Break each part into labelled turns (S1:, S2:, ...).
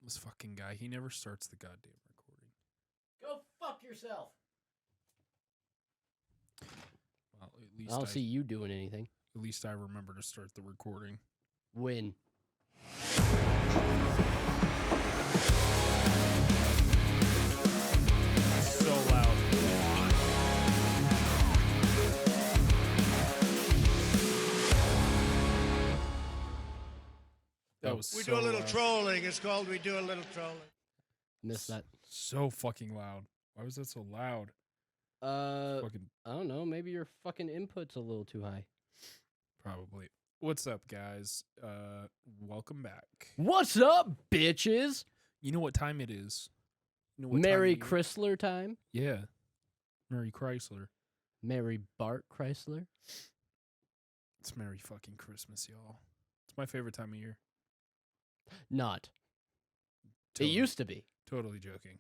S1: This fucking guy, he never starts the goddamn recording.
S2: Go fuck yourself.
S1: Well, at least
S2: I don't see you doing anything.
S1: At least I remember to start the recording.
S2: When?
S1: So loud. That was
S3: We
S1: so
S3: do a little
S1: loud.
S3: trolling. It's called We Do a Little Trolling.
S2: Missed that.
S1: So fucking loud. Why was that so loud? Fucking
S2: I don't know. Maybe your fucking input's a little too high.
S1: probably. What's up, guys? Welcome back.
S2: What's up, bitches?
S1: You know what time it is? You know what
S2: Merry
S1: time
S2: Chrysler time.
S1: Yeah. Merry Chrysler.
S2: Mary Bart Chrysler.
S1: It's Merry fucking Christmas, y'all. It's my favorite time of year.
S2: Not.
S1: Totally,
S2: It used to be.
S1: Totally joking.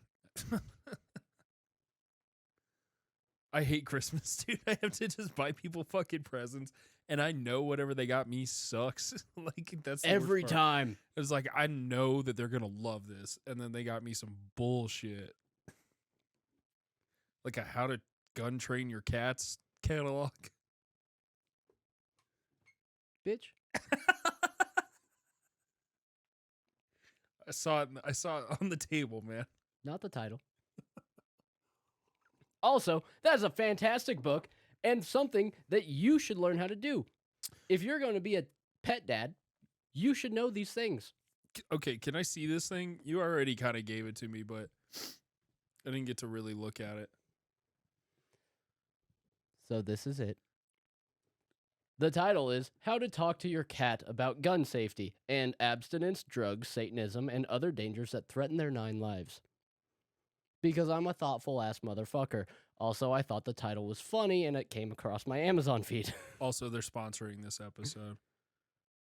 S1: I hate Christmas, dude. I have to just buy people fucking presents, and I know whatever they got me sucks. Like, that's the
S2: Every
S1: worst part.
S2: time.
S1: It's like, I know that they're gonna love this, and then they got me some bullshit. Like a How to Gun Train Your Cats catalog.
S2: Bitch.
S1: I saw it on the table, man.
S2: Not the title. Also, that is a fantastic book and something that you should learn how to do. If you're going to be a pet dad, you should know these things.
S1: Okay, can I see this thing? You already kind of gave it to me, but I didn't get to really look at it.
S2: So this is it. The title is How to Talk to Your Cat About Gun Safety and Abstinence, Drugs, Satanism, and Other Dangers That Threaten Their 9 Lives. Because I'm a thoughtful ass motherfucker. Also, I thought the title was funny and it came across my Amazon feed.
S1: Also, they're sponsoring this episode.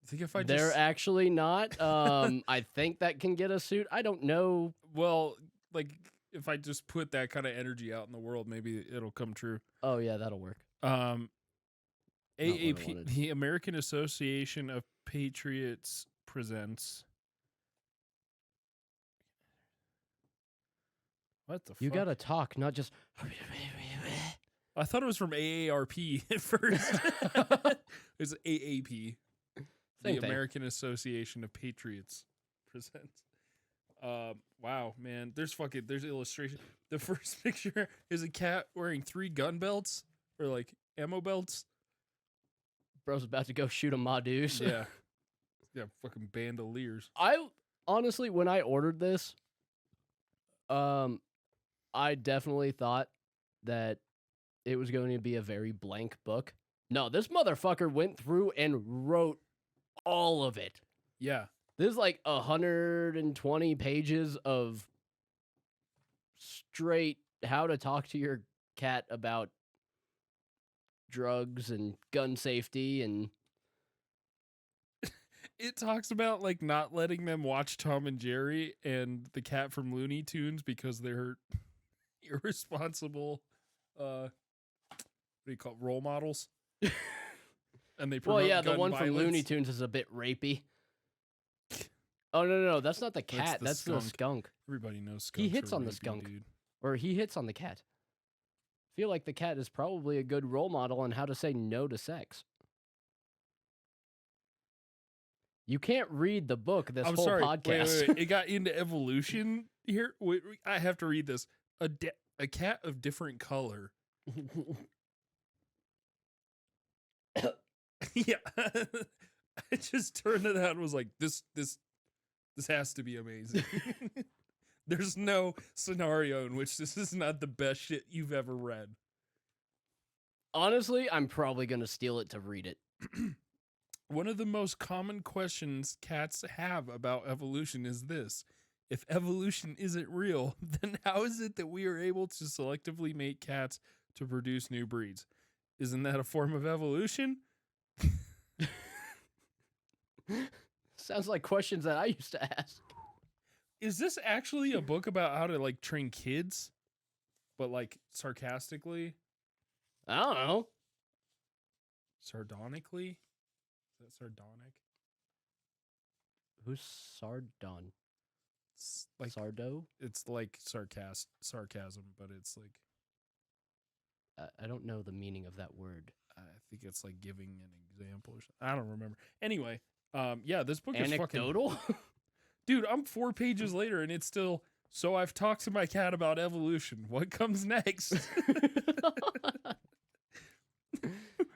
S1: I think if I
S2: They're
S1: just
S2: actually not. I think that can get a suit. I don't know.
S1: well, like if I just put that kind of energy out in the world, maybe it'll come true.
S2: Oh, yeah, that'll work.
S1: AAP,
S2: wanted.
S1: the American Association of Patriots presents. What the fuck?
S2: You gotta talk, not just.
S1: I thought it was from AARP at first. It's AAP.
S2: Same
S1: The
S2: thing.
S1: American Association of Patriots presents. Wow, man. There's illustration. The first picture is a cat wearing 3 gun belts or like ammo belts.
S2: Bro's about to go shoot a Madu's.
S1: Yeah. Yeah, fucking bandoliers.
S2: I honestly, when I ordered this, I definitely thought that it was going to be a very blank book. No, this motherfucker went through and wrote all of it.
S1: Yeah.
S2: This is like 120 pages of straight how to talk to your cat about drugs and gun safety and
S1: It talks about like not letting them watch Tom and Jerry and the cat from Looney Tunes because they're irresponsible what do you call it, role models? And they promote
S2: well, yeah, the
S1: gun
S2: one from
S1: violence.
S2: Looney Tunes is a bit rapey. Oh no, that's not the cat.
S1: the
S2: That's the
S1: skunk.
S2: skunk.
S1: Everybody knows
S2: He
S1: skunks
S2: hits
S1: are
S2: on the
S1: rapey,
S2: skunk.
S1: dude.
S2: Or he hits on the cat. I feel like the cat is probably a good role model on how to say no to sex. You can't read the book this
S1: I'm
S2: whole
S1: sorry.
S2: podcast.
S1: Wait. It got into evolution here. Wait, I have to read this. A cat of different color. Yeah. I just turned it out and was like, this has to be amazing. There's no scenario in which this is not the best shit you've ever read.
S2: Honestly, I'm probably going to steal it to read it.
S1: One of the most common questions cats have about evolution is this. If evolution isn't real, then how is it that we are able to selectively make cats to produce new breeds? Isn't that a form of evolution?
S2: Sounds like questions that I used to ask.
S1: Is this actually a book about how to like train kids? But like sarcastically?
S2: I don't know.
S1: Sardonically? Is that sardonic?
S2: Who's Sardon?
S1: like
S2: Sardo?
S1: it's like sarcasm, but it's like
S2: I don't know the meaning of that word.
S1: I think it's like giving an example or something. I don't remember. Anyway, yeah, this book is fucking
S2: Anecdotal?
S1: dude. I'm 4 pages later and it's still. So I've talked to my cat about evolution. What comes next?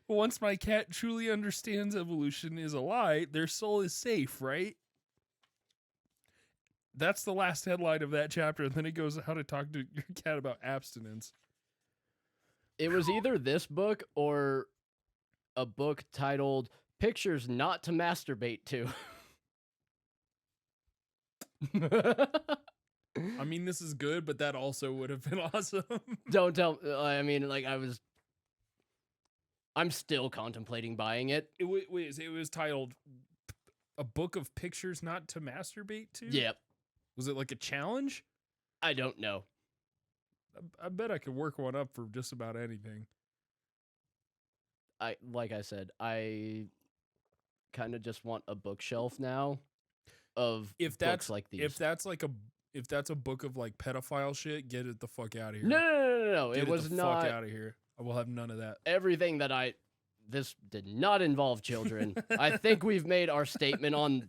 S1: Once my cat truly understands evolution is a lie, their soul is safe, right? That's the last headline of that chapter. And then it goes how to talk to your cat about abstinence.
S2: It was either this book or a book titled Pictures Not to Masturbate To.
S1: I mean, this is good, but that also would have been awesome.
S2: Don't tell. I mean, like I'm still contemplating buying it.
S1: It was titled "A Book of Pictures Not to Masturbate To."
S2: Yep.
S1: Was it like a challenge?
S2: I don't know.
S1: I bet I could work one up for just about anything.
S2: Like I said, I kind of just want a bookshelf now of books like these.
S1: If that's a book of like pedophile shit, get it the fuck out of here.
S2: No.
S1: Get
S2: It was
S1: the
S2: not
S1: fuck out of here. I will have none of that.
S2: everything that this did not involve children. I think we've made our statement on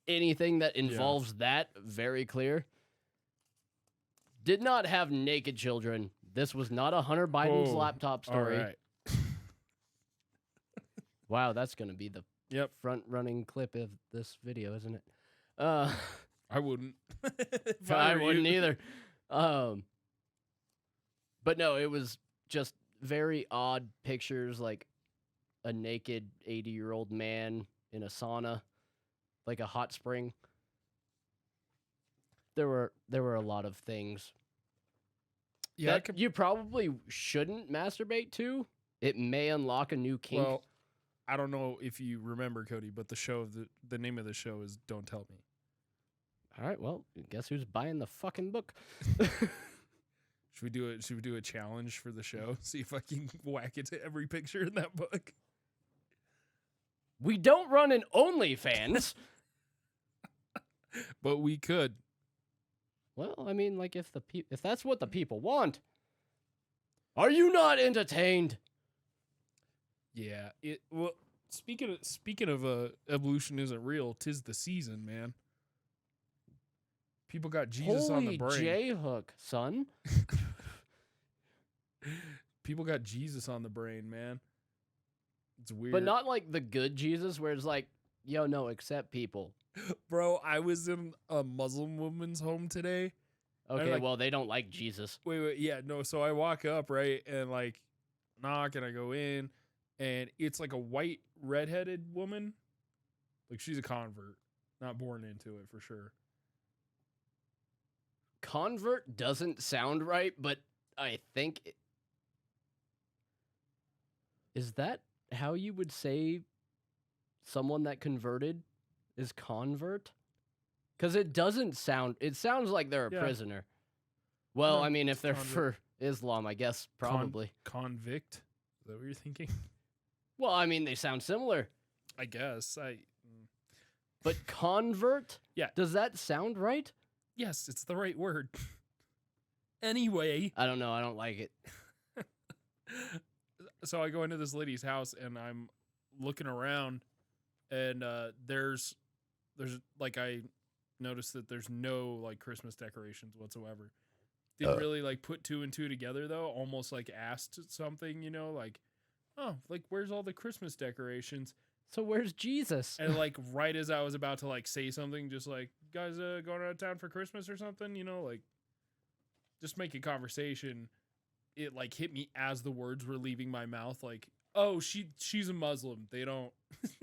S2: anything that involves that very clear. Did not have naked children. This was not a Hunter Biden's laptop story.
S1: All right.
S2: Wow, that's going to be the
S1: Yep.
S2: front-running clip of this video, isn't it?
S1: I wouldn't. If
S2: I
S1: were
S2: wouldn't
S1: you.
S2: either. But no, it was just very odd pictures, like a naked 80-year-old man in a sauna, like a hot spring. There were a lot of things
S1: Yeah,
S2: that you probably shouldn't masturbate to. It may unlock a new kink.
S1: well, I don't know if you remember, Cody, but the name of the show is "Don't Tell Me."
S2: All right, well, guess who's buying the fucking book?
S1: Should we do a challenge for the show? See if I can whack it to every picture in that book.
S2: We don't run an OnlyFans.
S1: But we could.
S2: Well, I mean, like if that's what the people want, are you not entertained?
S1: Yeah. Well, speaking of evolution isn't real, 'tis the season, man. People got Jesus on the brain.
S2: Holy J-hook, son.
S1: People got Jesus on the brain, man. It's weird.
S2: But not like the good Jesus where it's like, yo, no, accept people.
S1: Bro, I was in a Muslim woman's home today.
S2: Okay,
S1: like-
S2: well, they don't like Jesus.
S1: Wait, yeah, no. So I walk up, right, and like knock, and I go in, and it's like a white redheaded woman. Like she's a convert, not born into it for sure.
S2: Convert doesn't sound right, but I think... Is that how you would say someone that converted is convert? Because it doesn't sound... It sounds like they're a
S1: Yeah.
S2: prisoner. Well,
S1: No,
S2: I mean, if they're
S1: convert.
S2: for Islam, I guess probably.
S1: Convict. Is that what you're thinking?
S2: Well, I mean, they sound similar.
S1: I guess.
S2: But convert?
S1: Yeah.
S2: Does that sound right?
S1: Yes, it's the right word. Anyway,
S2: I don't know. I don't like it.
S1: so I go into this lady's house and I'm looking around, and there's like I noticed that there's no like Christmas decorations whatsoever. Didn't really like put two and two together though. Almost like asked something, like, oh, like where's all the Christmas decorations?
S2: So where's Jesus?
S1: And like right as I was about to like say something, just like, guys going out of town for Christmas or something, like just make a conversation. It like hit me as the words were leaving my mouth, like, oh, she's a Muslim. They don't.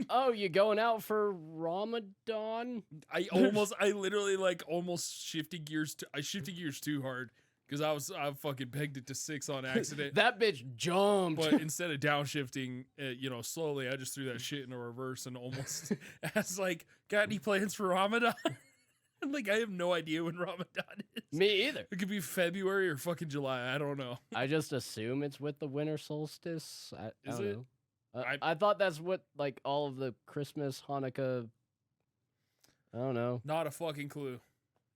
S2: Oh, you going out for Ramadan?
S1: I literally like almost shifted gears. I shifted gears too hard because I fucking pegged it to 6 on accident.
S2: That bitch jumped.
S1: But instead of downshifting, slowly, I just threw that shit in a reverse and almost asked, like, got any plans for Ramadan? Like, I have no idea when Ramadan is.
S2: Me either.
S1: It could be February or fucking July. I don't know.
S2: I just assume it's with the winter solstice. I
S1: Is
S2: don't
S1: it?
S2: know. I thought that's what, like, all of the Christmas, Hanukkah, I don't know.
S1: Not a fucking clue.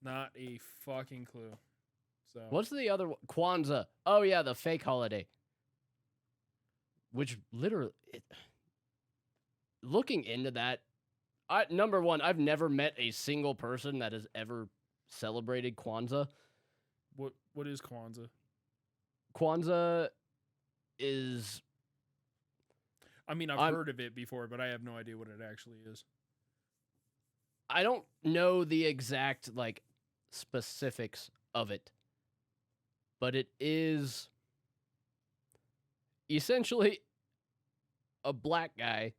S1: Not a fucking clue. So
S2: What's the other one? Kwanzaa. Oh, yeah, the fake holiday. Which literally, looking into that, number one, I've never met a single person that has ever celebrated Kwanzaa.
S1: What is Kwanzaa?
S2: Kwanzaa is...
S1: I mean, I've heard of it before, but I have no idea what it actually is.
S2: I don't know the exact, like, specifics of it. But it is essentially a black guy.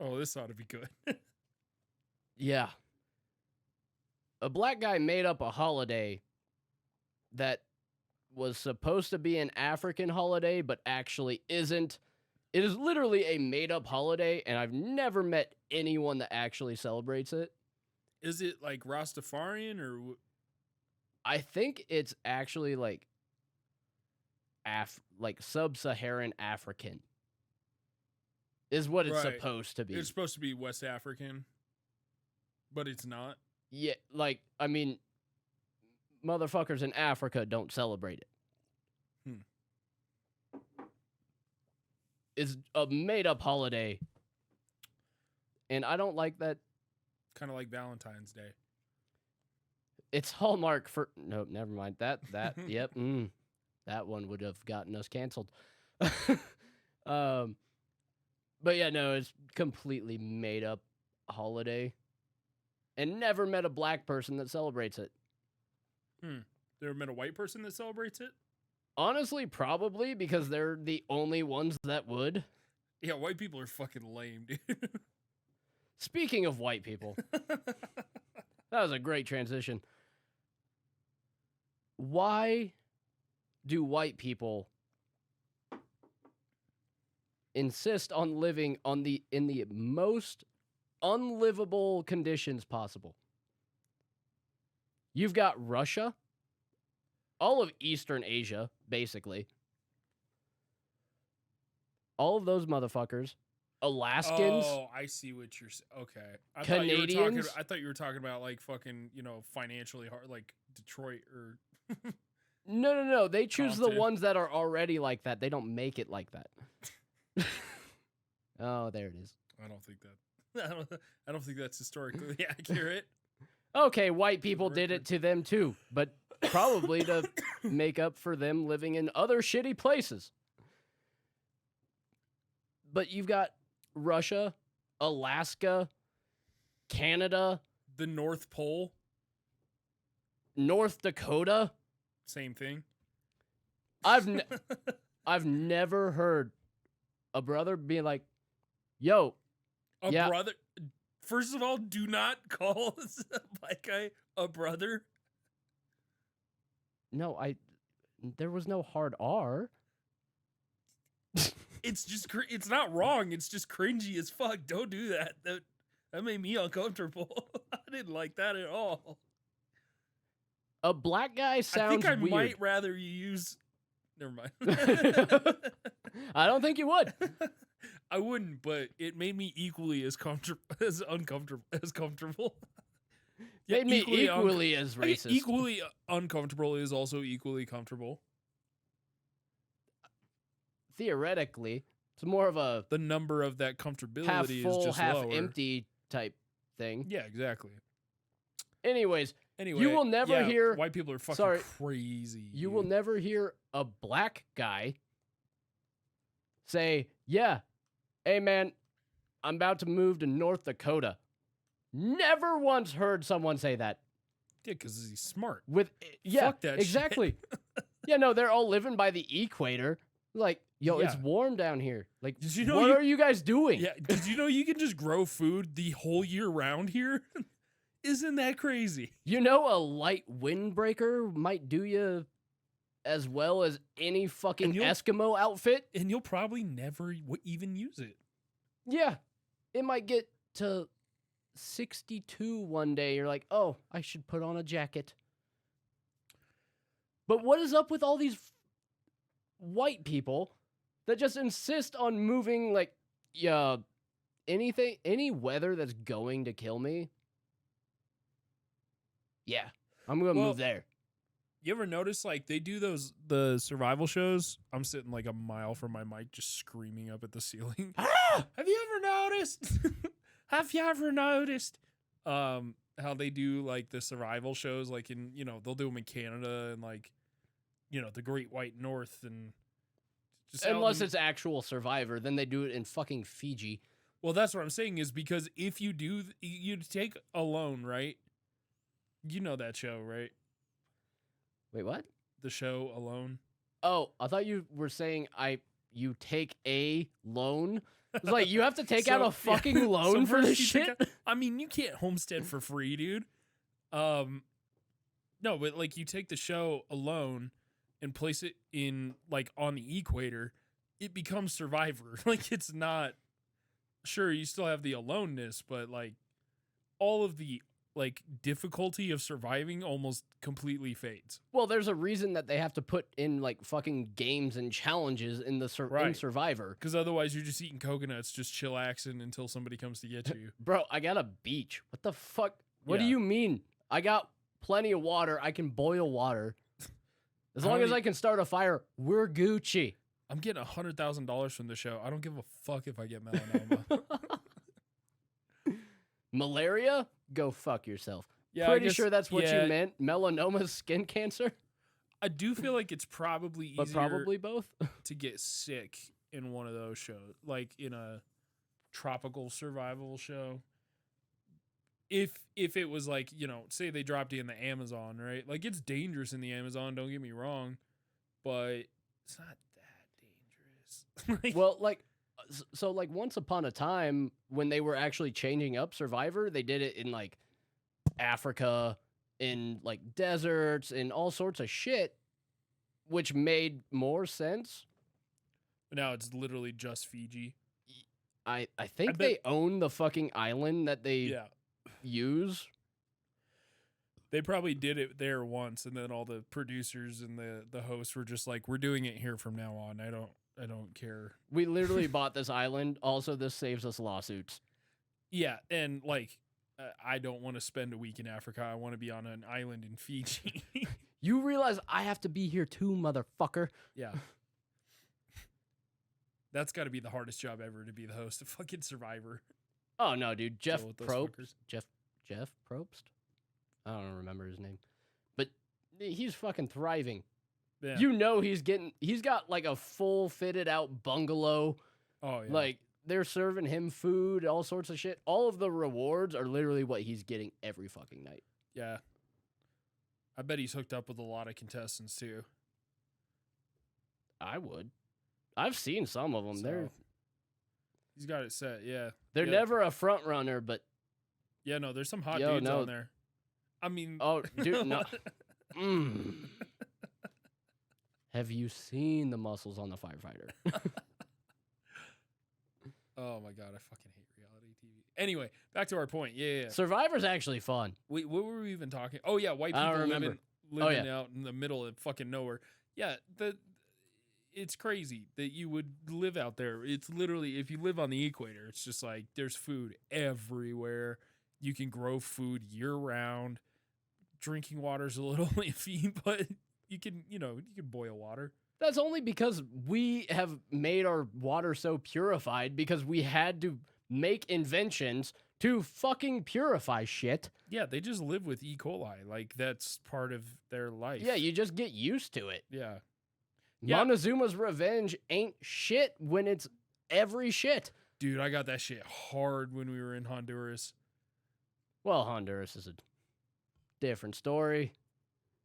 S1: Oh, this ought to be good.
S2: Yeah. A black guy made up a holiday that was supposed to be an African holiday, but actually isn't. It is literally a made-up holiday, and I've never met anyone that actually celebrates it.
S1: Is it like Rastafarian or...
S2: I think it's actually like sub-Saharan African is what it's
S1: Right.
S2: supposed to be.
S1: It's supposed to be West African, but it's not.
S2: Yeah, like, I mean, motherfuckers in Africa don't celebrate it. It's a made-up holiday, and I don't like that.
S1: Kind of like Valentine's Day.
S2: It's Hallmark for... Nope, never mind. That, yep, that one would have gotten us canceled. But yeah, no, it's completely made-up holiday, and never met a black person that celebrates it.
S1: Never met a white person that celebrates it?
S2: Honestly, probably, because they're the only ones that would.
S1: Yeah, white people are fucking lame, dude.
S2: Speaking of white people, that was a great transition. Why do white people insist on living in the most unlivable conditions possible? You've got Russia, all of Eastern Asia, basically. All of those motherfuckers. Alaskans.
S1: Oh, I see what you're saying. Okay.
S2: Canadians.
S1: I thought you were talking about like fucking, financially hard, like Detroit or...
S2: No. They choose
S1: Compton.
S2: the ones that are already like that. They don't make it like that. Oh, there it is.
S1: I don't think that... I don't think that's historically accurate.
S2: Okay, white people did it to them too, but probably to make up for them living in other shitty places. But you've got Russia, Alaska, Canada,
S1: The North Pole,
S2: North Dakota.
S1: same thing.
S2: I've never heard a brother be like, "Yo, yeah.
S1: Brother. First of all, do not call a black guy a brother.
S2: No, there was no hard R."
S1: It's just, it's not wrong. It's just cringy as fuck. Don't do that. That made me uncomfortable. I didn't like that at all.
S2: A black guy sounds
S1: I think I
S2: weird.
S1: might rather you use... Never mind.
S2: I don't think you would.
S1: I wouldn't, but it made me equally as comfortable. Yeah,
S2: Made me equally as
S1: I mean,
S2: racist.
S1: equally uncomfortable is also equally comfortable.
S2: Theoretically, it's more of a
S1: The number of that comfortability
S2: half
S1: is
S2: full,
S1: just
S2: half
S1: lower.
S2: empty type thing.
S1: Yeah, exactly.
S2: Anyways,
S1: Anyway,
S2: you will never hear...
S1: white people are fucking
S2: Sorry.
S1: crazy.
S2: You will never hear a black guy say, "Yeah, hey man, I'm about to move to North Dakota." Never once heard someone say that.
S1: Yeah, because he's smart.
S2: Fuck
S1: that shit.
S2: exactly. Yeah, no, they're all living by the equator. Like, yo, it's
S1: Yeah.
S2: warm down here. Like,
S1: Did you know
S2: what are you guys doing?
S1: Yeah, did you know you can just grow food the whole year round here? Isn't that crazy?
S2: You know, a light windbreaker might do you as well as any fucking
S1: And you'll-
S2: Eskimo outfit.
S1: And you'll probably never even use it.
S2: Yeah, it might get to 62 one day. You're like, oh, I should put on a jacket. But what is up with all these white people that just insist on moving, like, any weather that's going to kill me? Yeah, I'm gonna
S1: Well,
S2: move there.
S1: You ever notice like they do the survival shows? I'm sitting like a mile from my mic, just screaming up at the ceiling.
S2: Ah!
S1: Have you ever noticed? Have you ever noticed? How they do like the survival shows, like in they'll do them in Canada and like the Great White North and just out
S2: Unless
S1: in-
S2: it's actual Survivor, then they do it in fucking Fiji.
S1: Well, that's what I'm saying is because if you do, you take Alone, right? You know that show, right?
S2: Wait, what?
S1: The show Alone.
S2: Oh, I thought you were saying you take a loan. It's like you have to take out
S1: So,
S2: a fucking
S1: yeah.
S2: loan
S1: So
S2: for
S1: first
S2: this
S1: you
S2: shit.
S1: take I mean, you can't homestead for free, dude. No, but like you take the show Alone and place it in like on the equator, it becomes Survivor. Like it's not. Sure, you still have the aloneness, but like all of the like difficulty of surviving almost completely fades.
S2: Well, there's a reason that they have to put in like fucking games and challenges in the in
S1: Right.
S2: Survivor.
S1: Because otherwise, you're just eating coconuts, just chillaxing until somebody comes to get you.
S2: Bro, I got a beach. What the fuck? What do
S1: Yeah.
S2: you mean? I got plenty of water. I can boil water. As
S1: I
S2: long
S1: don't
S2: as I can start a fire, we're Gucci.
S1: I'm getting $100,000 from the show. I don't give a fuck if I get melanoma.
S2: Malaria? Go fuck yourself.
S1: Yeah, I
S2: Pretty
S1: guess-
S2: sure that's what
S1: yeah,
S2: you meant. Melanoma, skin cancer,
S1: I do feel like it's probably easier
S2: but probably both.
S1: to get sick in one of those shows, like in a tropical survival show. If it was like, say they dropped you in the Amazon, right? Like it's dangerous in the Amazon, don't get me wrong, but it's not that dangerous. Like,
S2: Well, like, so like once upon a time when they were actually changing up Survivor, they did it in like Africa, in like deserts, and all sorts of shit, which made more sense.
S1: now it's literally just Fiji.
S2: I think
S1: bet-
S2: they own the fucking island that they
S1: Yeah.
S2: use.
S1: They probably did it there once, and then all the producers and the hosts were just like, "We're doing it here from now on. I don't care."
S2: We literally bought this island. Also, this saves us lawsuits.
S1: Yeah, and like, I don't want to spend a week in Africa. I want to be on an island in Fiji.
S2: You realize I have to be here too, motherfucker.
S1: Yeah, that's got to be the hardest job ever, to be the host of fucking Survivor.
S2: Oh no, dude. Jeff
S1: Deal with those
S2: Probst.
S1: fuckers.
S2: Jeff Probst? I don't remember his name. But he's fucking thriving.
S1: Yeah.
S2: You know he's got like a full fitted out bungalow.
S1: Oh yeah.
S2: Like they're serving him food, all sorts of shit. All of the rewards are literally what he's getting every fucking night.
S1: Yeah. I bet he's hooked up with a lot of contestants too.
S2: I would. I've seen some of them.
S1: So, he's got it set. Yeah.
S2: They're
S1: Yeah.
S2: never a front runner, but
S1: Yeah. No, there's some hot
S2: Yo,
S1: dudes
S2: no.
S1: on there. I mean.
S2: oh, dude, no. Mm. Have you seen the muscles on the firefighter?
S1: Oh my god, I fucking hate reality TV. Anyway, back to our point. Yeah.
S2: Survivor's actually fun.
S1: What were we even talking? Oh yeah, white
S2: I
S1: people
S2: don't remember.
S1: living
S2: yeah.
S1: out in the middle of fucking nowhere. Yeah, it's crazy that you would live out there. It's literally, if you live on the equator, it's just like there's food everywhere. You can grow food year round. Drinking water's a little iffy, but you can boil water.
S2: That's only because we have made our water so purified because we had to make inventions to fucking purify shit.
S1: Yeah, they just live with E. coli. Like that's part of their life.
S2: Yeah, you just get used to it.
S1: Yeah. Yeah.
S2: Montezuma's revenge ain't shit when it's every shit.
S1: Dude, I got that shit hard when we were in Honduras.
S2: Well, Honduras is a different story.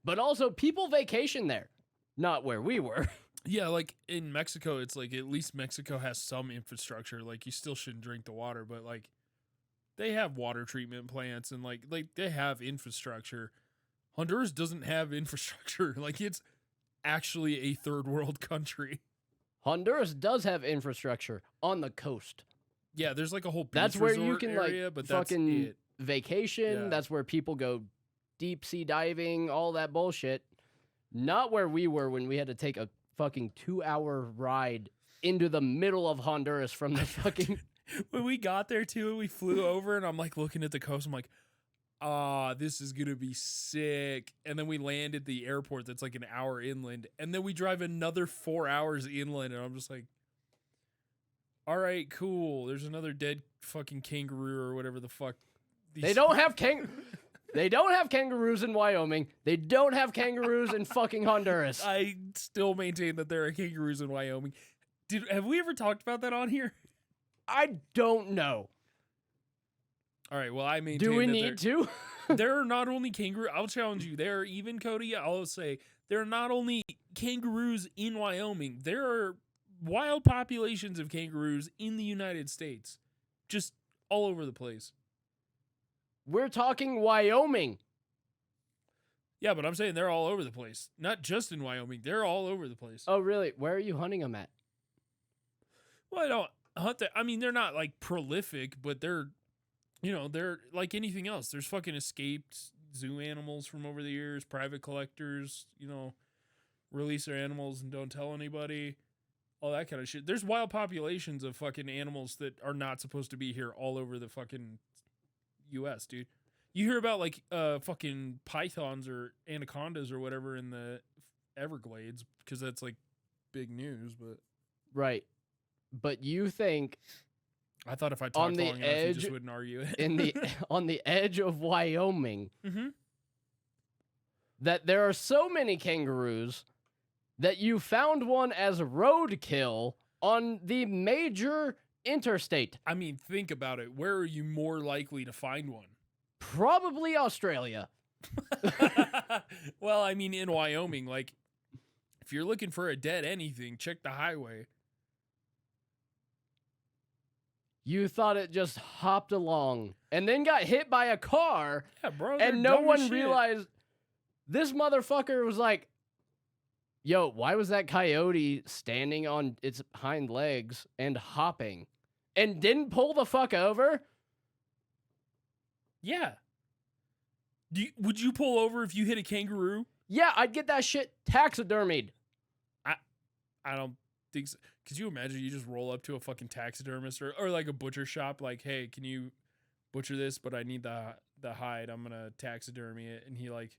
S2: But also, people vacation there. Not where we were.
S1: Yeah, like in Mexico, it's like at least Mexico has some infrastructure. Like you still shouldn't drink the water, but like they have water treatment plants and like they have infrastructure. Honduras doesn't have infrastructure. Like it's actually a third world country.
S2: Honduras does have infrastructure on the coast.
S1: Yeah, there's like a whole beach
S2: That's where you
S1: resort
S2: can
S1: area,
S2: like
S1: but that's
S2: fucking
S1: it.
S2: vacation.
S1: Yeah.
S2: That's where people go deep sea diving, all that bullshit. Not where we were when we had to take a fucking 2-hour ride into the middle of Honduras from the fucking...
S1: When we got there too, we flew over and I'm like looking at the coast. I'm like, this is gonna be sick. And then we land at the airport that's like an hour inland, and then we drive another 4 hours inland, and I'm just like, all right, cool. There's another dead fucking kangaroo or whatever the fuck.
S2: They don't have They don't have kangaroos in Wyoming. They don't have kangaroos in fucking Honduras.
S1: I still maintain that there are kangaroos in Wyoming. Have we ever talked about that on here?
S2: I don't know.
S1: All right, well, I maintain
S2: Do we
S1: that
S2: need to?
S1: there are not only kangaroo. I'll challenge you. There are even, Cody, I'll say, there are not only kangaroos in Wyoming. There are wild populations of kangaroos in the United States. Just all over the place.
S2: We're talking Wyoming.
S1: Yeah, but I'm saying they're all over the place. Not just in Wyoming. They're all over the place.
S2: Oh, really? Where are you hunting them at?
S1: Well, I don't hunt that. I mean, they're not like prolific, but they're like anything else. There's fucking escaped zoo animals from over the years, private collectors, release their animals and don't tell anybody, all that kind of shit. There's wild populations of fucking animals that are not supposed to be here all over the fucking U.S., dude. You hear about like fucking pythons or anacondas or whatever in the Everglades because that's like big news, but
S2: Right. But you think
S1: I thought if I
S2: on
S1: talked
S2: the
S1: long enough, you
S2: edge
S1: just wouldn't argue it.
S2: in the on the edge of Wyoming
S1: Mm-hmm.
S2: that there are so many kangaroos that you found one as roadkill on the major interstate?
S1: I mean, think about it. Where are you more likely to find one?
S2: Probably Australia.
S1: Well, I mean, in Wyoming, like, if you're looking for a dead anything, check the highway.
S2: You thought it just hopped along and then got hit by a car,
S1: Yeah, bro. they're
S2: and no
S1: dumb as
S2: one
S1: shit.
S2: realized this motherfucker was like, yo, why was that coyote standing on its hind legs and hopping and didn't pull the fuck over?
S1: Yeah. Would you pull over if you hit a kangaroo?
S2: Yeah, I'd get that shit taxidermied.
S1: I don't think so. Could you imagine you just roll up to a fucking taxidermist or like a butcher shop, like, hey, can you butcher this? But I need the hide. I'm gonna taxidermy it, and he like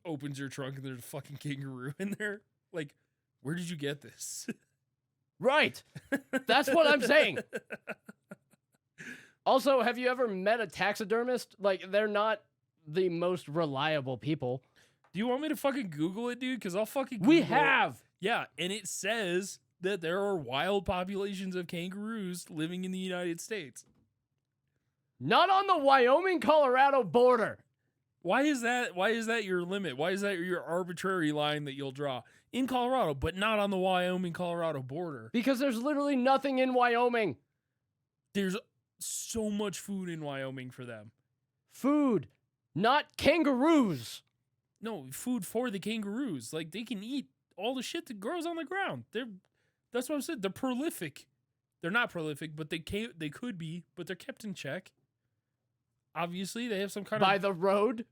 S1: opens your trunk and there's a fucking kangaroo in there. Like, where did you get this?
S2: Right. That's what I'm saying. Also, have you ever met a taxidermist? Like, they're not the most reliable people.
S1: Do you want me to fucking Google it, dude? Because I'll fucking
S2: We
S1: Google it.
S2: have.
S1: Yeah, and it says that there are wild populations of kangaroos living in the United States.
S2: Not on the Wyoming-Colorado border.
S1: Why is that? Why is that your limit? Why is that your arbitrary line that you'll draw in Colorado, but not on the Wyoming-Colorado border?
S2: Because there's literally nothing in Wyoming.
S1: There's so much food in Wyoming for them.
S2: Food, not kangaroos.
S1: No, food for the kangaroos. Like, they can eat all the shit that grows on the ground. That's what I said. They're prolific. They're not prolific, but they could be, but they're kept in check. Obviously, they have some kind
S2: By
S1: of
S2: the road.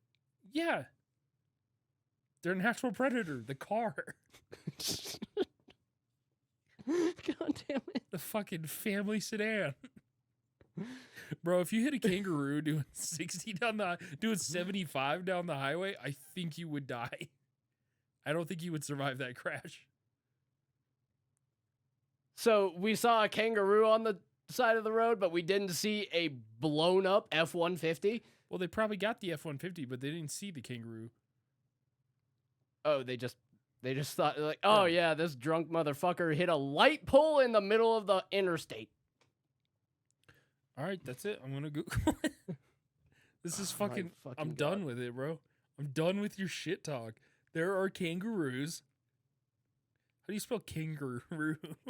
S1: yeah. They're a natural predator. The car,
S2: God damn it.
S1: the fucking family sedan. Bro, if you hit a kangaroo doing 75 down the highway, I think you would die. I don't think you would survive that crash.
S2: So we saw a kangaroo on the side of the road, but we didn't see a blown up F-150.
S1: Well, they probably got the F-150, but they didn't see the kangaroo.
S2: Oh, they just thought like, oh yeah, this drunk motherfucker hit a light pole in the middle of the interstate.
S1: All right, that's it. I'm gonna Google it. This is
S2: Oh my
S1: fucking.
S2: fucking
S1: I'm
S2: God.
S1: done with it, bro. I'm done with your shit talk. There are kangaroos. How do you spell kangaroo?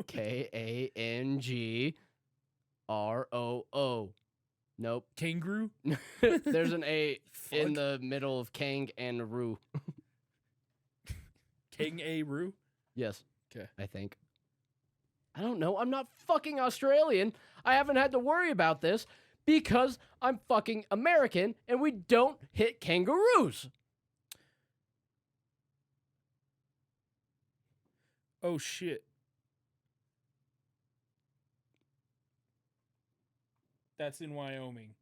S2: Kangaroo. Nope.
S1: Kangaroo?
S2: There's an A in
S1: Fuck.
S2: the middle of Kang and Roo.
S1: Kangaroo?
S2: Yes.
S1: 'Kay.
S2: I think. I don't know. I'm not fucking Australian. I haven't had to worry about this because I'm fucking American and we don't hit kangaroos.
S1: Oh shit. That's in Wyoming.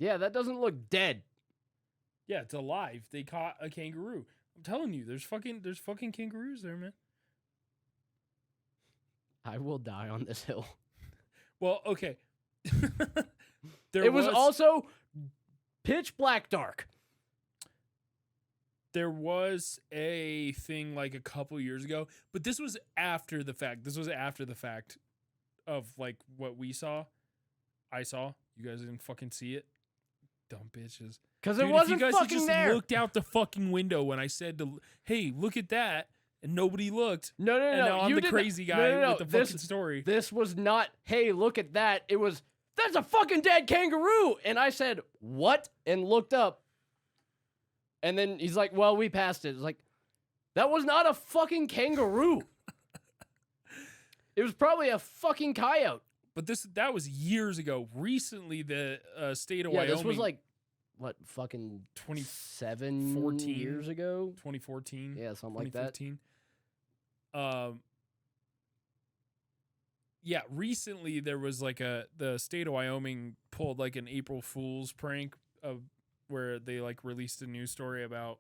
S2: Yeah, that doesn't look dead.
S1: Yeah, it's alive. They caught a kangaroo. I'm telling you, there's fucking kangaroos there, man.
S2: I will die on this hill.
S1: Well, okay.
S2: It was also pitch black dark.
S1: There was a thing like a couple years ago, but this was after the fact. This was after the fact of like what we saw. I saw. You guys didn't fucking see it. Dumb bitches.
S2: Because it
S1: Dude,
S2: wasn't
S1: if you guys had
S2: fucking
S1: just
S2: there.
S1: looked out the fucking window when I said, hey, look at that, and nobody looked.
S2: No.
S1: And now I'm
S2: you
S1: the
S2: didn't-
S1: crazy guy
S2: no.
S1: with the fucking story.
S2: This was not, hey, look at that. It was, that's a fucking dead kangaroo. And I said, what? And looked up. And then he's like, well, we passed it. It's like, that was not a fucking kangaroo. It was probably a fucking coyote.
S1: But that was years ago. Recently, the state of
S2: Yeah,
S1: Wyoming.
S2: this was like, what, fucking 27 years ago?
S1: 2014.
S2: Yeah, something like that.
S1: 2015. Yeah, recently there was like the state of Wyoming pulled like an April Fool's prank of where they like released a news story about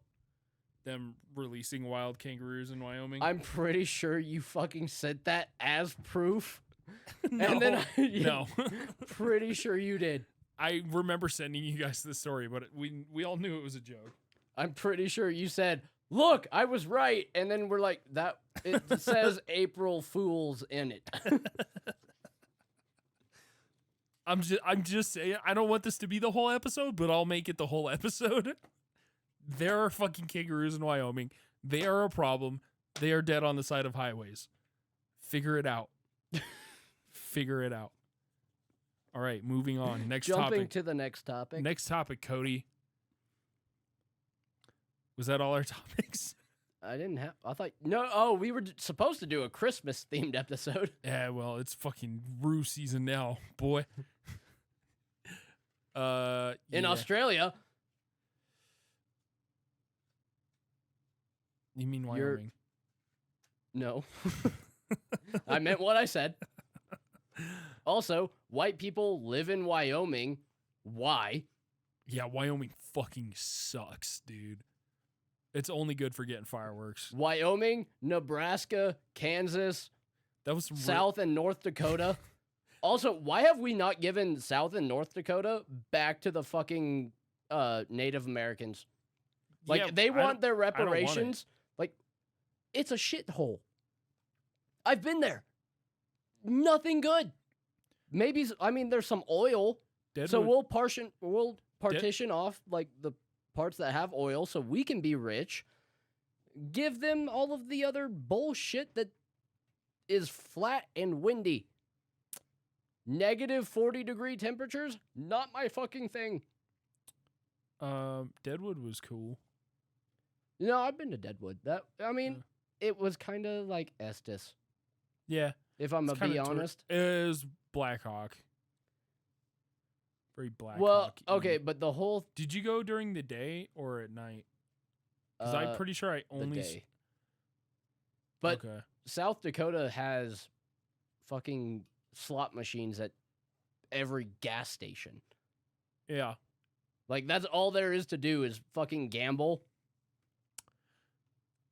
S1: them releasing wild kangaroos in Wyoming.
S2: I'm pretty sure you fucking sent that as proof.
S1: No,
S2: And then
S1: no.
S2: pretty sure you did.
S1: I remember sending you guys this story, but we all knew it was a joke.
S2: I'm pretty sure you said, look, I was right. And then we're like, that it says April Fools in it.
S1: I'm just saying, I don't want this to be the whole episode, but I'll make it the whole episode. There are fucking kangaroos in Wyoming. They are a problem. They are dead on the side of highways. Figure it out. Figure it out. All right, moving on. Next
S2: Jumping
S1: topic.
S2: to the next topic.
S1: Next topic, Cody. Was that all our topics?
S2: I thought, no, oh, we were supposed to do a Christmas themed episode.
S1: Yeah, well, it's fucking Roos season now, boy.
S2: In
S1: yeah.
S2: Australia.
S1: You mean
S2: You're-
S1: Wyoming?
S2: No. I meant what I said. Also, white people live in Wyoming. Why?
S1: Yeah, Wyoming fucking sucks, dude. It's only good for getting fireworks.
S2: Wyoming, Nebraska, Kansas,
S1: That was
S2: South and North Dakota. Also, why have we not given South and North Dakota back to the fucking Native Americans? Like,
S1: Yeah,
S2: they
S1: I
S2: want their
S1: don't want it.
S2: reparations. Like, it's a shithole. I've been there. Nothing good. Maybe, there's some oil.
S1: Deadwood,
S2: So we'll partition off, like, the parts that have oil so we can be rich. Give them all of the other bullshit that is flat and windy. Negative 40-degree temperatures? Not my fucking thing.
S1: Deadwood was cool.
S2: No, I've been to Deadwood. It was kind of like Estes,
S1: Yeah,
S2: if I'm
S1: it's
S2: going to be
S1: kinda
S2: honest.
S1: It was Black Hawk. Very Black
S2: Well,
S1: Hawk.
S2: okay, but the whole
S1: Did you go during the day or at night? Because I'm pretty sure I
S2: the
S1: only.
S2: day. But
S1: okay.
S2: South Dakota has fucking slot machines at every gas station.
S1: Yeah.
S2: Like, that's all there is to do is fucking gamble.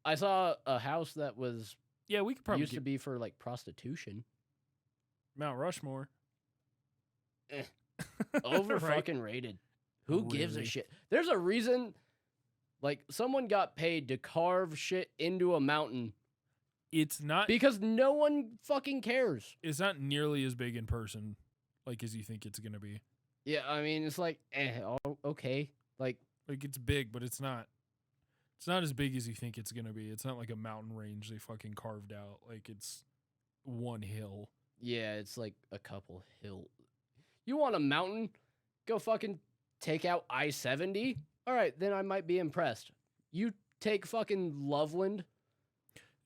S2: I saw a house that was
S1: Yeah, we could probably
S2: used to be for, like, prostitution.
S1: Mount Rushmore.
S2: Over
S1: Right?
S2: fucking rated. Who gives a
S1: Really?
S2: shit? There's a reason, like, someone got paid to carve shit into a mountain
S1: It's not.
S2: because no one fucking cares.
S1: It's not nearly as big in person, like as you think it's gonna be.
S2: Yeah, it's like, okay. Like,
S1: It's big, but it's not. It's not as big as you think it's gonna be. It's not like a mountain range they fucking carved out. Like it's one hill.
S2: yeah, it's like a couple hill. You want a mountain? Go fucking take out I-70? All right, then I might be impressed. You take fucking Loveland.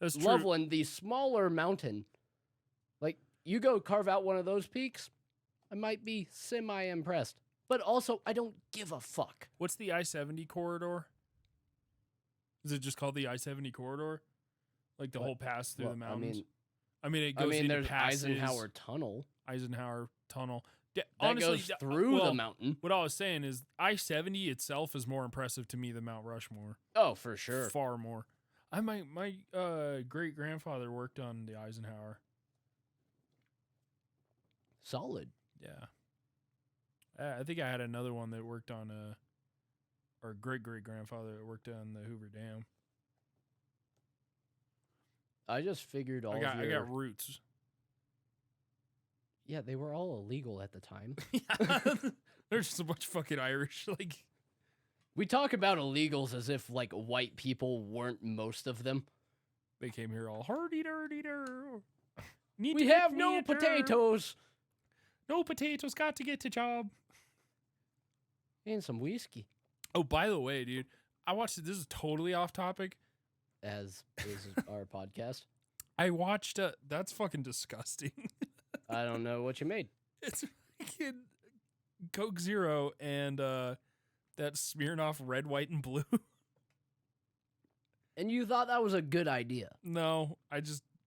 S1: That's true.
S2: Loveland, the smaller mountain. Like, you go carve out one of those peaks, I might be semi-impressed. But also, I don't give a fuck.
S1: What's the I-70 corridor? Is it just called the I-70 corridor? Like the
S2: What?
S1: whole pass through
S2: Well,
S1: the mountains? It goes into
S2: there's
S1: passes.
S2: Eisenhower Tunnel.
S1: Eisenhower Tunnel.
S2: that
S1: honestly,
S2: goes through the
S1: well,
S2: mountain.
S1: what I was saying is I-70 itself is more impressive to me than Mount Rushmore.
S2: Oh, for sure.
S1: Far more. My great grandfather worked on the Eisenhower.
S2: Solid.
S1: Yeah. I think I had another one that worked on or great grandfather that worked on the Hoover Dam.
S2: I just figured all
S1: I
S2: of your...
S1: got roots.
S2: Yeah, they were all illegal at the time.
S1: There's just a bunch of fucking Irish. Like,
S2: We talk about illegals as if, like, white people weren't most of them.
S1: they came here all hardy-dirty-dur.
S2: We have no potatoes!
S1: No potatoes, got to get to job.
S2: And some whiskey.
S1: Oh, by the way, dude, I watched it. This is totally off topic.
S2: As is our podcast.
S1: I watched, that's fucking disgusting.
S2: I don't know what you made.
S1: It's fucking Coke Zero and that Smirnoff red, white, and blue.
S2: And you thought that was a good idea.
S1: No,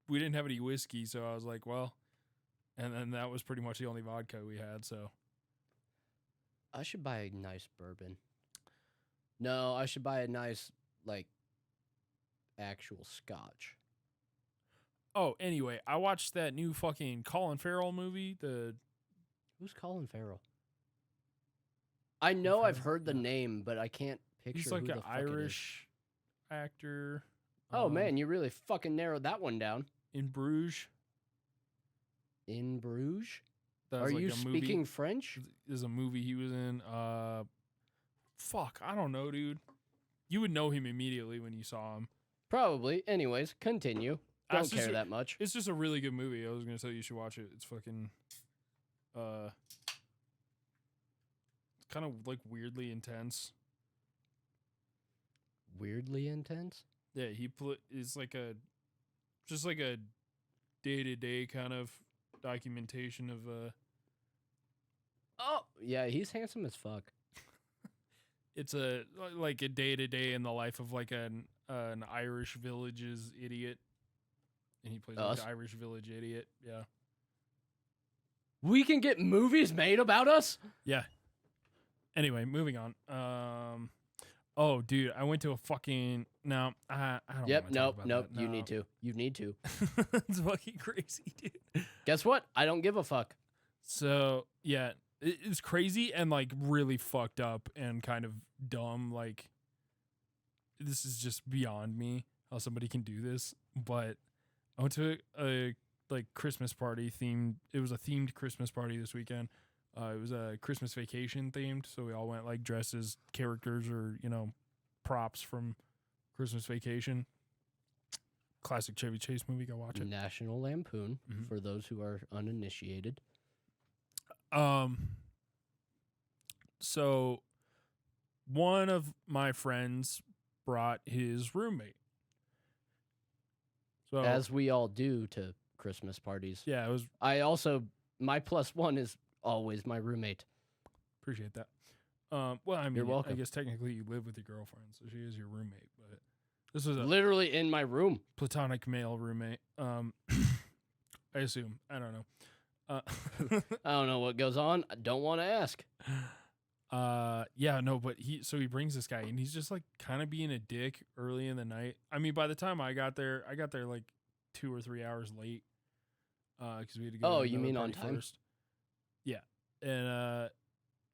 S1: we didn't have any whiskey, so I was like, well, and then that was pretty much the only vodka we had, so.
S2: I should buy a nice bourbon. No, I should buy a nice, like, actual scotch.
S1: Oh, anyway, I watched that new fucking Colin Farrell movie,
S2: Who's Colin Farrell? I know I've heard the name, but I can't picture
S1: he's like
S2: who
S1: an
S2: the fuck
S1: Irish actor.
S2: it is. Oh, man, you really fucking narrowed that one down.
S1: In Bruges.
S2: In Bruges?
S1: That
S2: Are
S1: was like
S2: you
S1: a movie.
S2: speaking French?
S1: There's a movie he was in. Fuck, I don't know, dude. You would know him immediately when you saw him.
S2: Probably. Anyways, continue. Don't care that much.
S1: It's just a really good movie. I was gonna tell you should watch it. It's fucking, it's kind of like weirdly intense.
S2: Weirdly intense?
S1: Yeah, it's like just like a day-to-day kind of documentation of
S2: Oh, yeah, he's handsome as fuck.
S1: it's like a day-to-day in the life of like an Irish village's idiot. And he plays like an Irish village idiot. Yeah.
S2: We can get movies made about us?
S1: Yeah. Anyway, moving on. Oh, dude, I went to a fucking... No, I don't
S2: Yep,
S1: wanna talk about
S2: nope.
S1: that.
S2: You
S1: No.
S2: need to. You need to.
S1: It's fucking crazy, dude.
S2: Guess what? I don't give a fuck.
S1: So, yeah, it's crazy and, like, really fucked up and kind of dumb. Like, this is just beyond me how somebody can do this. But I went to a like Christmas party themed. It was a themed Christmas party this weekend. It was a Christmas Vacation themed, so we all went like dressed as characters or props from Christmas Vacation. Classic Chevy Chase movie. Go watch it.
S2: National Lampoon,
S1: Mhm.
S2: for those who are uninitiated.
S1: So one of my friends brought his roommate. So
S2: As we all do to Christmas parties.
S1: yeah, it was
S2: My +1 is always my roommate.
S1: appreciate that. Well, I mean,
S2: You're welcome.
S1: I guess technically you live with your girlfriend, so she is your roommate. But this was a
S2: Literally in my room.
S1: platonic male roommate. I assume. I don't know.
S2: I don't know what goes on. I don't want to ask.
S1: Yeah, no, but he brings this guy and he's just like kind of being a dick early in the night. I mean, by the time I got there like 2 or 3 hours late. Because we had to go.
S2: Oh,
S1: to
S2: you
S1: another
S2: mean on
S1: party
S2: time?
S1: first. Yeah, and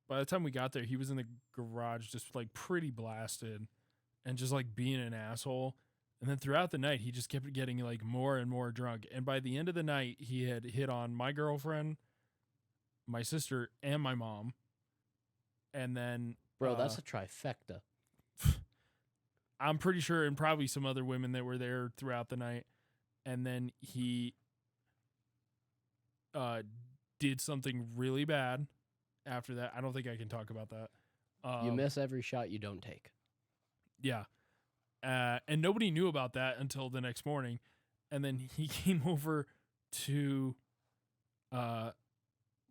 S1: by the time we got there, he was in the garage just like pretty blasted, and just like being an asshole. And then throughout the night, he just kept getting like more and more drunk. And by the end of the night, he had hit on my girlfriend, my sister, and my mom. And then,
S2: Bro, that's a trifecta.
S1: I'm pretty sure, and probably some other women that were there throughout the night. And then he did something really bad after that. I don't think I can talk about that.
S2: You miss every shot you don't take.
S1: Yeah. And nobody knew about that until the next morning. And then he came over to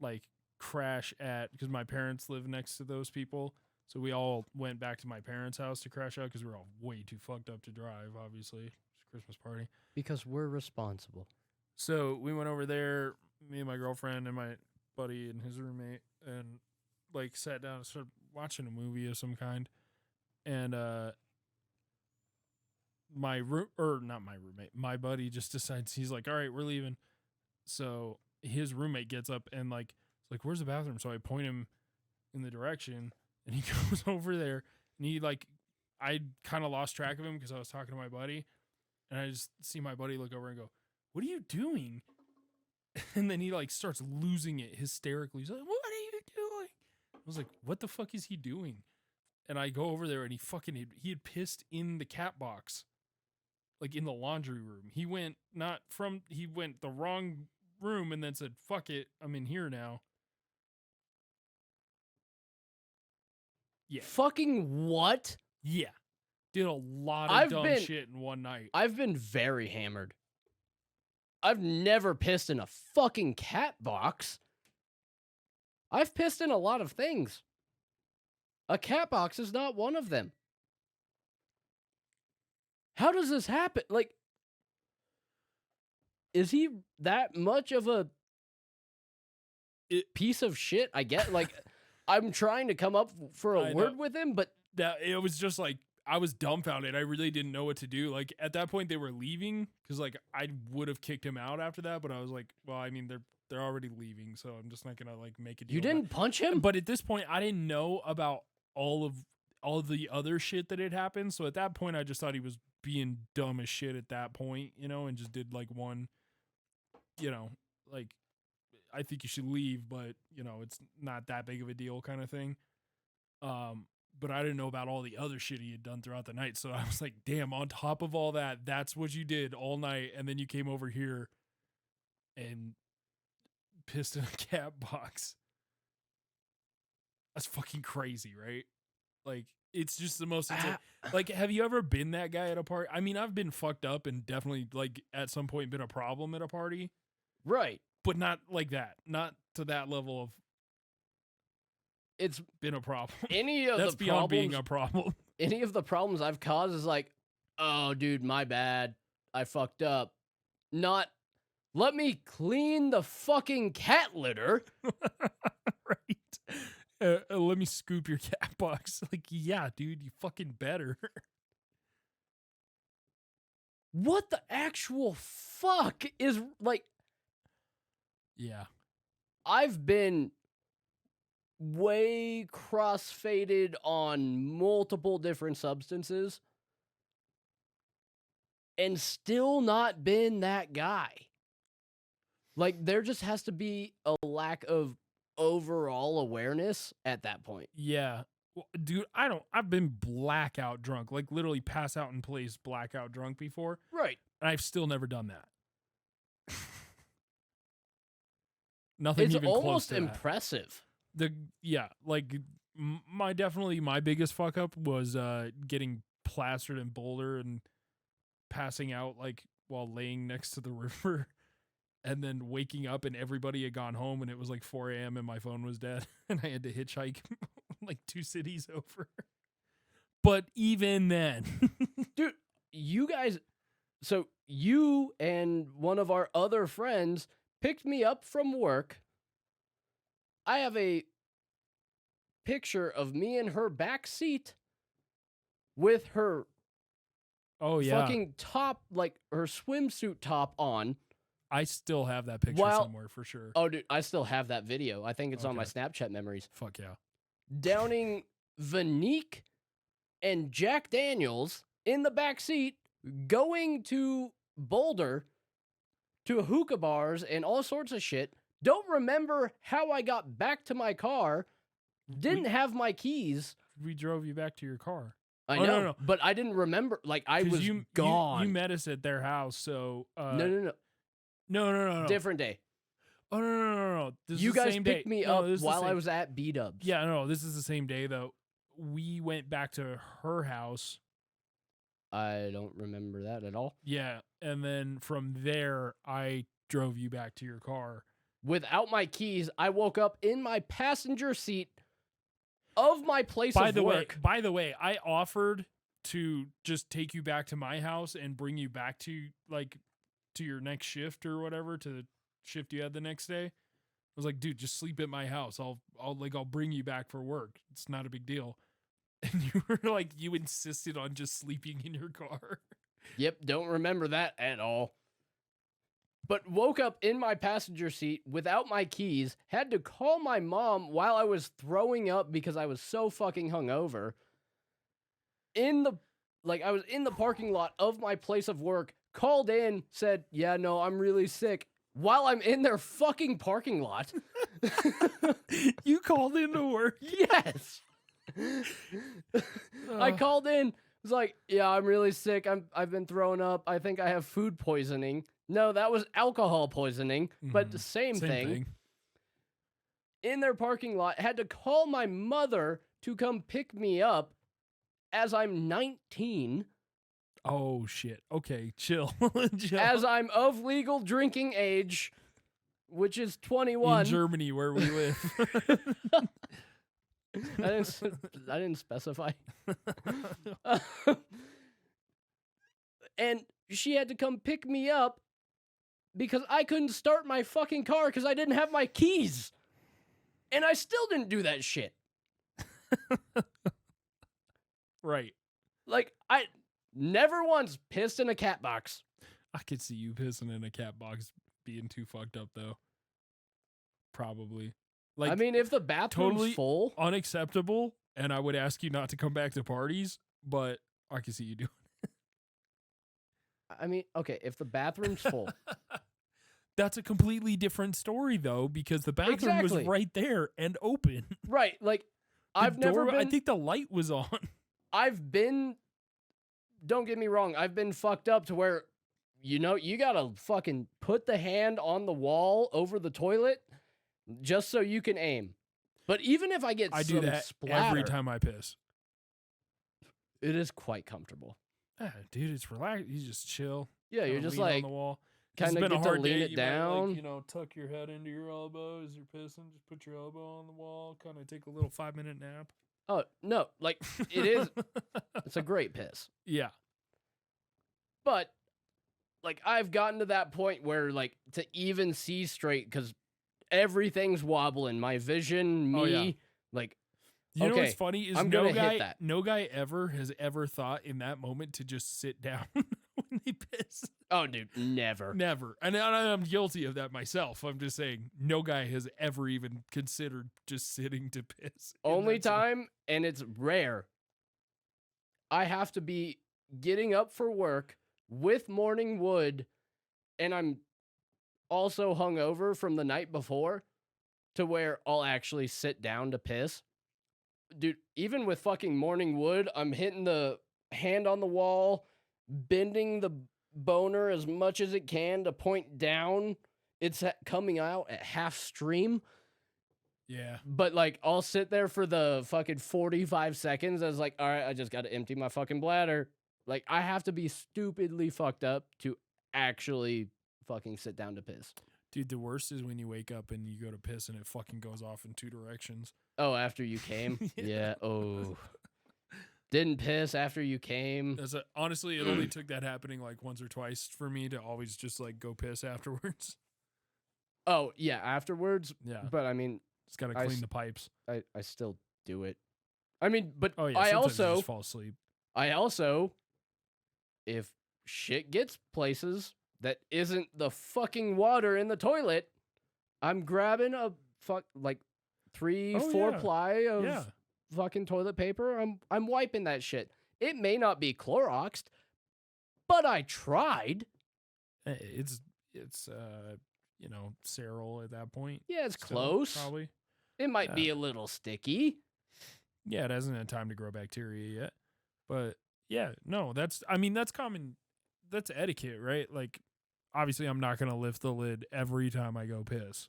S1: like crash at, because my parents live next to those people. So we all went back to my parents' house to crash out because we were all way too fucked up to drive, obviously. It's a Christmas party.
S2: Because we're responsible.
S1: So we went over there, me and my girlfriend and my buddy and his roommate and like sat down and started watching a movie of some kind. And my buddy just decides, he's like, all right, we're leaving. So his roommate gets up and like, it's like, where's the bathroom? So I point him in the direction and he goes over there and he like, I kind of lost track of him because I was talking to my buddy and I just see my buddy look over and go, what are you doing? And then he like starts losing it hysterically. He's like, what are you doing? I was like, what the fuck is he doing? And I go over there and he had pissed in the cat box, like in the laundry room. He went the wrong room and then said, fuck it, I'm in here now. Yeah.
S2: Fucking what?
S1: Yeah. Did a lot of dumb shit in one night.
S2: I've been very hammered. I've never pissed in a fucking cat box. I've pissed in a lot of things. A cat box is not one of them. How does this happen? Like, is he that much of a piece of shit? I get, like, I'm trying to come up for a word with him, but
S1: that it was just like, I was dumbfounded. I really didn't know what to do. Like at that point they were leaving because like I would have kicked him out after that, but I was like, well, I mean they're already leaving, so I'm just not gonna like make a deal.
S2: You didn't punch him?
S1: But at this point I didn't know about all of the other shit that had happened. So at that point I just thought he was being dumb as shit at that point, you know, and just did like one, you know, like I think you should leave, but you know, it's not that big of a deal kind of thing. But I didn't know about all the other shit he had done throughout the night. So I was like, damn, on top of all that, that's what you did all night. And then you came over here and pissed in a cat box. That's fucking crazy, right? Like, it's just the most insane. Like, have you ever been that guy at a party? I mean, I've been fucked up and definitely, like, at some point been a problem at a party.
S2: Right.
S1: But not like that. Not to that level of
S2: it's
S1: been a problem.
S2: Any of
S1: That's
S2: the
S1: beyond
S2: problems,
S1: being a problem.
S2: Any of the problems I've caused is like, oh, dude, my bad. I fucked up. Not, let me clean the fucking cat litter.
S1: Right. Let me scoop your cat box. Like, yeah, dude, you fucking better.
S2: What the actual fuck is like?
S1: Yeah.
S2: I've been way cross-faded on multiple different substances and still not been that guy. Like, there just has to be a lack of overall awareness at that point.
S1: Yeah. Well, dude, I've been blackout drunk, like literally pass out in place blackout drunk before.
S2: Right.
S1: And I've still never done that. Nothing
S2: it's
S1: even close
S2: almost
S1: to that.
S2: Impressive.
S1: My biggest fuck up was getting plastered in Boulder and passing out like while laying next to the river and then waking up and everybody had gone home and it was like 4 a.m. and my phone was dead and I had to hitchhike like 2 cities over. But even then,
S2: dude, you guys, so you and one of our other friends picked me up from work. I have a picture of me in her back seat with her fucking top, like her swimsuit top on.
S1: I still have that picture somewhere for sure.
S2: Oh, dude, I still have that video. I think it's on my Snapchat memories.
S1: Fuck yeah.
S2: Downing Vanique and Jack Daniels in the back seat, going to Boulder to hookah bars and all sorts of shit. Don't remember how I got back to my car. Didn't have my keys.
S1: We drove you back to your car.
S2: I know, no. But I didn't remember. Like, I was gone.
S1: You met us at their house, so...
S2: No. Different day.
S1: Oh, no.
S2: This you guys picked me up while I was at B-Dubs.
S1: Yeah, no, this is the same day, though. We went back to her house.
S2: I don't remember that at all.
S1: Yeah, and then from there, I drove you back to your car.
S2: Without my keys, I woke up in my passenger seat of my place of work.
S1: By the way, I offered to just take you back to my house and bring you back to, like, to your next shift or whatever, to the shift you had the next day. was like, dude, just sleep at my house. I'll bring you back for work. It's not a big deal. And you were like, you insisted on just sleeping in your car.
S2: Yep, don't remember that at all. But woke up in my passenger seat without my keys, had to call my mom while I was throwing up because I was so fucking hungover. I was in the parking lot of my place of work, called in, said, yeah, no, I'm really sick, while I'm in their fucking parking lot.
S1: You called into work?
S2: Yes. I called in, was like, yeah, I'm really sick. I've been throwing up. I think I have food poisoning. No, that was alcohol poisoning, but the same thing. In their parking lot, had to call my mother to come pick me up as I'm 19.
S1: Oh, shit. Okay, chill. Chill.
S2: As I'm of legal drinking age, which is 21.
S1: In Germany, where we live.
S2: I didn't specify. And she had to come pick me up because I couldn't start my fucking car because I didn't have my keys. And I still didn't do that shit.
S1: Right.
S2: Like, I never once pissed in a cat box.
S1: I could see you pissing in a cat box being too fucked up, though. Probably. Like,
S2: I mean, if the bathroom's
S1: totally
S2: full.
S1: unacceptable, and I would ask you not to come back to parties, but I can see you doing it.
S2: I mean, okay, if the bathroom's full.
S1: That's a completely different story, though, because the bathroom was right there and open.
S2: Right, like, I've never been.
S1: I think the light was on.
S2: I've been, don't get me wrong, I've been fucked up to where, you gotta fucking put the hand on the wall over the toilet just so you can aim. But even if I get
S1: I do that
S2: splatter,
S1: every time I piss.
S2: it is quite comfortable.
S1: Yeah, dude, it's relaxed. You just chill.
S2: Yeah, you're
S1: kinda
S2: just
S1: lean on
S2: like,
S1: the wall.
S2: kind of get to lean it
S1: You
S2: down.
S1: might, like, tuck your head into your elbow as you're pissing. Just put your elbow on the wall. Kind of take a little 5-minute nap.
S2: Oh, no, like, it is, it's a great piss.
S1: Yeah.
S2: But, like, I've gotten to that point where, like, to even see straight, because everything's wobbling. My vision, like,
S1: You know
S2: okay,
S1: what's funny is
S2: I'm gonna hit that.
S1: no guy ever has ever thought in that moment to just sit down when they piss.
S2: Oh, dude, never.
S1: Never. And I'm guilty of that myself. I'm just saying no guy has ever even considered just sitting to piss.
S2: Only time, and it's rare, I have to be getting up for work with morning wood, and I'm also hungover from the night before, to where I'll actually sit down to piss. Dude, even with fucking morning wood, I'm hitting the hand on the wall, bending the boner as much as it can to point down. It's coming out at half stream.
S1: Yeah.
S2: But, like, I'll sit there for the fucking 45 seconds. I was like, all right, I just got to empty my fucking bladder. Like, I have to be stupidly fucked up to actually fucking sit down to piss.
S1: Dude, the worst is when you wake up and you go to piss and it fucking goes off in 2 directions.
S2: Oh, after you came? Yeah. Oh. Didn't piss after you came.
S1: Honestly, it only took that happening like once or twice for me to always just like go piss afterwards.
S2: Oh, yeah, afterwards?
S1: Yeah.
S2: But, I mean,
S1: Just got to clean the pipes.
S2: I still do it. I mean, but
S1: Oh, yeah.
S2: I
S1: Sometimes you
S2: also,
S1: just fall asleep.
S2: if shit gets places that isn't the fucking water in the toilet, I'm grabbing a 3-4 ply of fucking toilet paper. I'm wiping that shit. It may not be Cloroxed, but I tried.
S1: It's sterile at that point.
S2: Yeah, it's
S1: Still,
S2: close.
S1: Probably.
S2: It might be a little sticky.
S1: Yeah, it hasn't had time to grow bacteria yet. But yeah, no, that's common. That's etiquette, right? Like, obviously, I'm not going to lift the lid every time I go piss.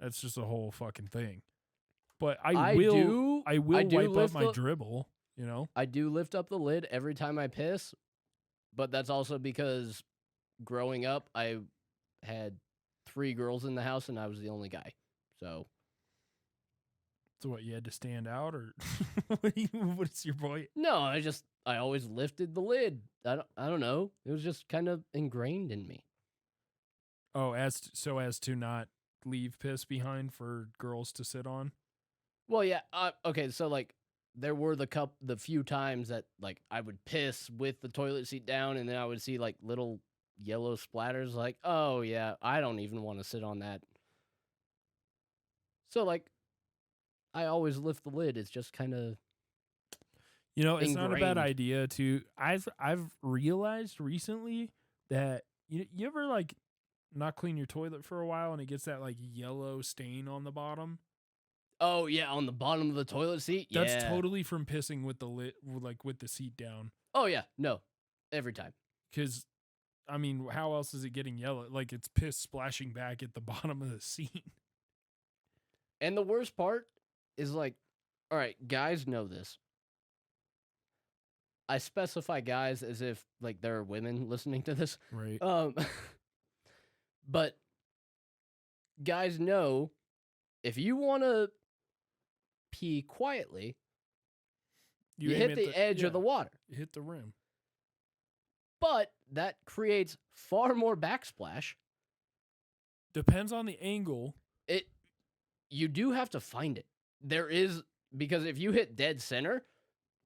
S1: That's just a whole fucking thing. But I will wipe up my dribble,
S2: I do lift up the lid every time I piss, but that's also because growing up, I had 3 girls in the house and I was the only guy. So
S1: what, you had to stand out, or what's your point?
S2: No, I always lifted the lid. I don't know. It was just kind of ingrained in me.
S1: Oh, as to not leave piss behind for girls to sit on.
S2: Well, yeah. Okay, so like there were the few times that like I would piss with the toilet seat down, and then I would see like little yellow splatters. Like, oh yeah, I don't even want to sit on that. So like, I always lift the lid. It's just kind of
S1: You know, it's not a bad
S2: ingrained.
S1: idea to. I've realized recently that you ever like not clean your toilet for a while and it gets that like yellow stain on the bottom.
S2: Oh yeah, on the bottom of the toilet seat.
S1: That's
S2: Yeah.
S1: totally from pissing with the lid, like with the seat down.
S2: Oh yeah, no, every time.
S1: Because, I mean, how else is it getting yellow? Like it's piss splashing back at the bottom of the seat.
S2: And the worst part is like, all right, guys know this. I specify guys as if like there are women listening to this.
S1: Right.
S2: But guys know if you want to pee quietly, you
S1: aim
S2: hit
S1: at
S2: the edge of the water.
S1: You hit the rim.
S2: But that creates far more backsplash.
S1: Depends on the angle.
S2: You do have to find it. There is, because if you hit dead center,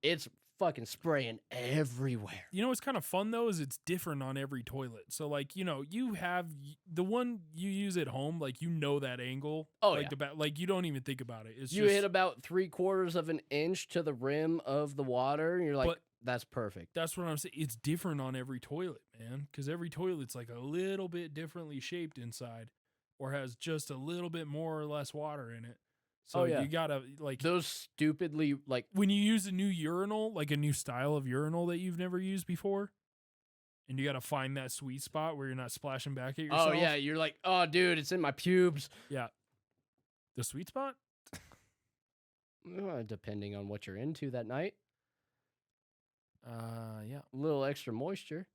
S2: it's fucking spraying everywhere.
S1: You know what's kind of fun though is it's different on every toilet. So like, you have the one you use at home, like that angle.
S2: Oh,
S1: like
S2: yeah.
S1: like you don't even think about it. It's
S2: You
S1: just,
S2: hit about 3/4 of an inch to the rim of the water, and you're like,
S1: But-
S2: that's perfect.
S1: That's what I'm saying. It's different on every toilet, man, because every toilet's like a little bit differently shaped inside, or has just a little bit more or less water in it. So
S2: Oh, yeah.
S1: you gotta like
S2: Those stupidly, like,
S1: when you use a new urinal, like a new style of urinal that you've never used before, and you gotta find that sweet spot where you're not splashing back at yourself.
S2: oh yeah, you're like, oh dude, it's in my pubes.
S1: Yeah. The sweet spot?
S2: Depending on what you're into that night,
S1: Yeah.
S2: a little extra moisture.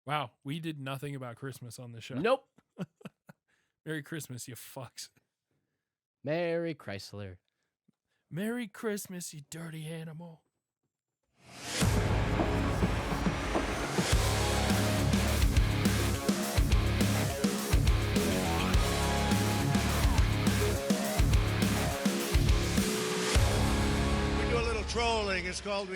S1: Wow, we did nothing about Christmas on this show.
S2: Nope.
S1: Merry Christmas, you fucks.
S2: Merry Chrysler.
S1: Merry Christmas, you dirty animal.
S3: We do a little trolling. It's called